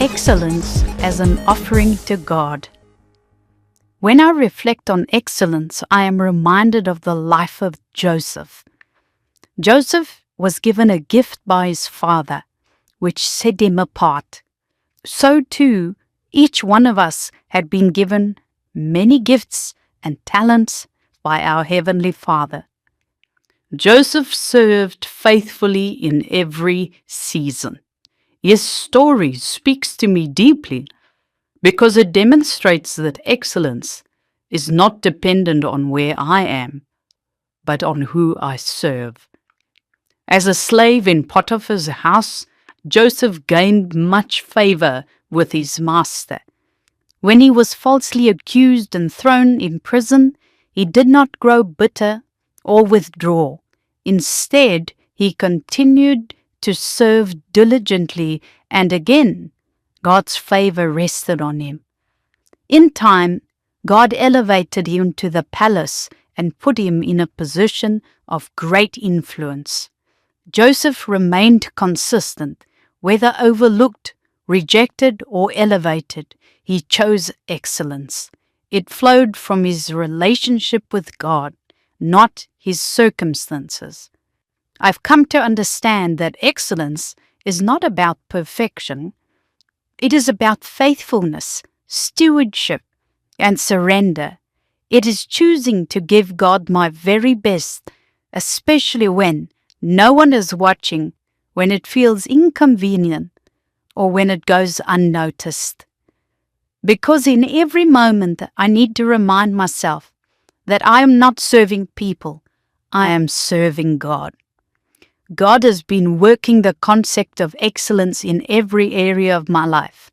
Excellence as an offering to God. When I reflect on excellence, I am reminded of the life of Joseph. Joseph was given a gift by his father, which set him apart. So too, each one of us had been given many gifts and talents by our Heavenly Father. Joseph served faithfully in every season. His story speaks to me deeply because it demonstrates that excellence is not dependent on where I am, but on who I serve. As a slave in Potiphar's house, Joseph gained much favor with his master. When he was falsely accused and thrown in prison, he did not grow bitter or withdraw. Instead, he continued to serve diligently, and again, God's favor rested on him. In time, God elevated him to the palace and put him in a position of great influence. Joseph remained consistent, whether overlooked, rejected, or elevated. He chose excellence. It flowed from his relationship with God, not his circumstances. I've come to understand that excellence is not about perfection. It is about faithfulness, stewardship, and surrender. It is choosing to give God my very best, especially when no one is watching, when it feels inconvenient, or when it goes unnoticed. Because in every moment I need to remind myself that I am not serving people, I am serving God. God has been working the concept of excellence in every area of my life.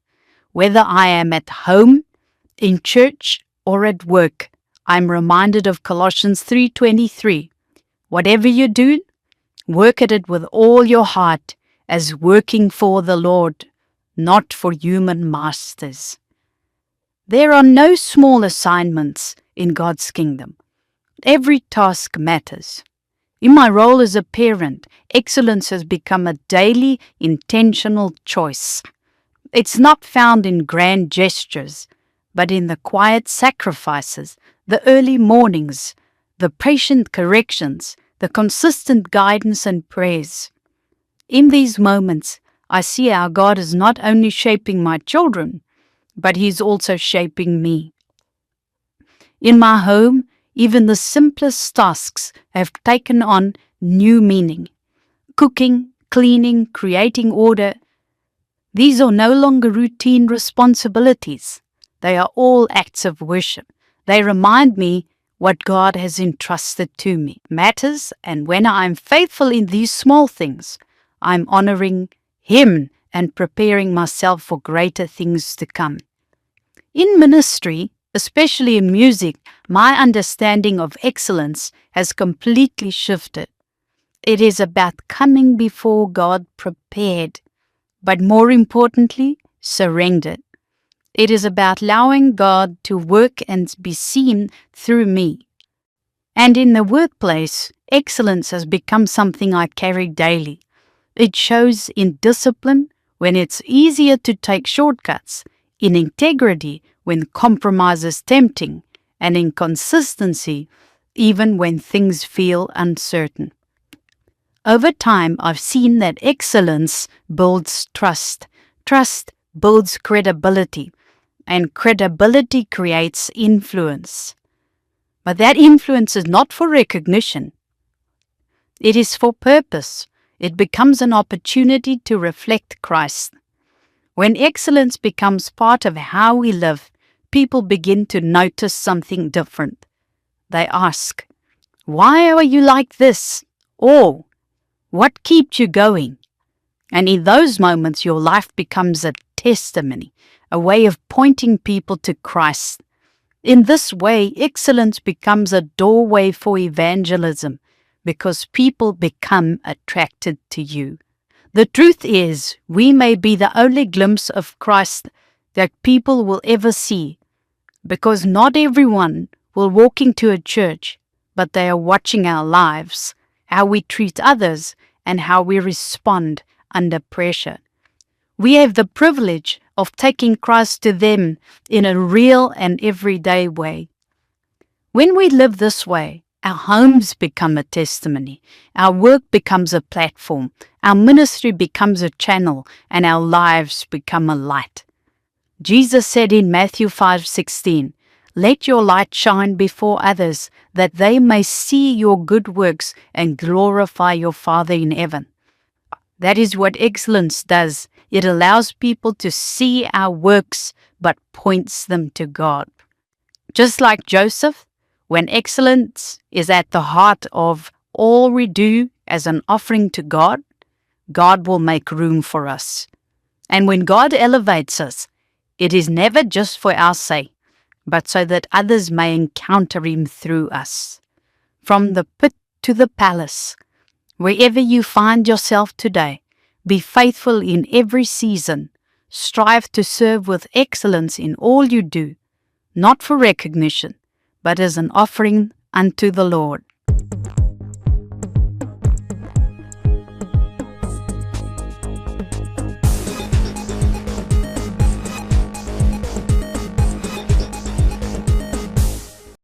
Whether I am at home, in church, or at work, I am reminded of Colossians 3:23. Whatever you do, work at it with all your heart, as working for the Lord, not for human masters. There are no small assignments in God's kingdom. Every task matters. In my role as a parent, excellence has become a daily, intentional choice. It's not found in grand gestures, but in the quiet sacrifices, the early mornings, the patient corrections, the consistent guidance and prayers. In these moments, I see how God is not only shaping my children, but He's also shaping me. In my home, even the simplest tasks have taken on new meaning. Cooking, cleaning, creating order. These are no longer routine responsibilities. They are all acts of worship. They remind me what God has entrusted to me matters, and when I am faithful in these small things, I am honoring Him and preparing myself for greater things to come. In ministry, especially in music, my understanding of excellence has completely shifted. It is about coming before God prepared, but more importantly, surrendered. It is about allowing God to work and be seen through me. And in the workplace, excellence has become something I carry daily. It shows in discipline when it's easier to take shortcuts, in integrity when compromise is tempting, and in consistency even when things feel uncertain. Over time, I've seen that excellence builds trust. Trust builds credibility, and credibility creates influence. But that influence is not for recognition. It is for purpose. It becomes an opportunity to reflect Christ. When excellence becomes part of how we live, people begin to notice something different. They ask, "Why are you like this?" Or, "What keeps you going?" And in those moments, your life becomes a testimony, a way of pointing people to Christ. In this way, excellence becomes a doorway for evangelism because people become attracted to you. The truth is, we may be the only glimpse of Christ that people will ever see, because not everyone will walk into a church, but they are watching our lives, how we treat others, and how we respond under pressure. We have the privilege of taking Christ to them in a real and everyday way. When we live this way, our homes become a testimony, our work becomes a platform, our ministry becomes a channel, and our lives become a light. Jesus said in Matthew 5:16, "Let your light shine before others, that they may see your good works and glorify your Father in heaven." That is what excellence does. It allows people to see our works, but points them to God. Just like Joseph, when excellence is at the heart of all we do as an offering to God, God will make room for us. And when God elevates us, it is never just for our sake, but so that others may encounter Him through us. From the pit to the palace, wherever you find yourself today, be faithful in every season. Strive to serve with excellence in all you do, not for recognition, but as an offering unto the Lord.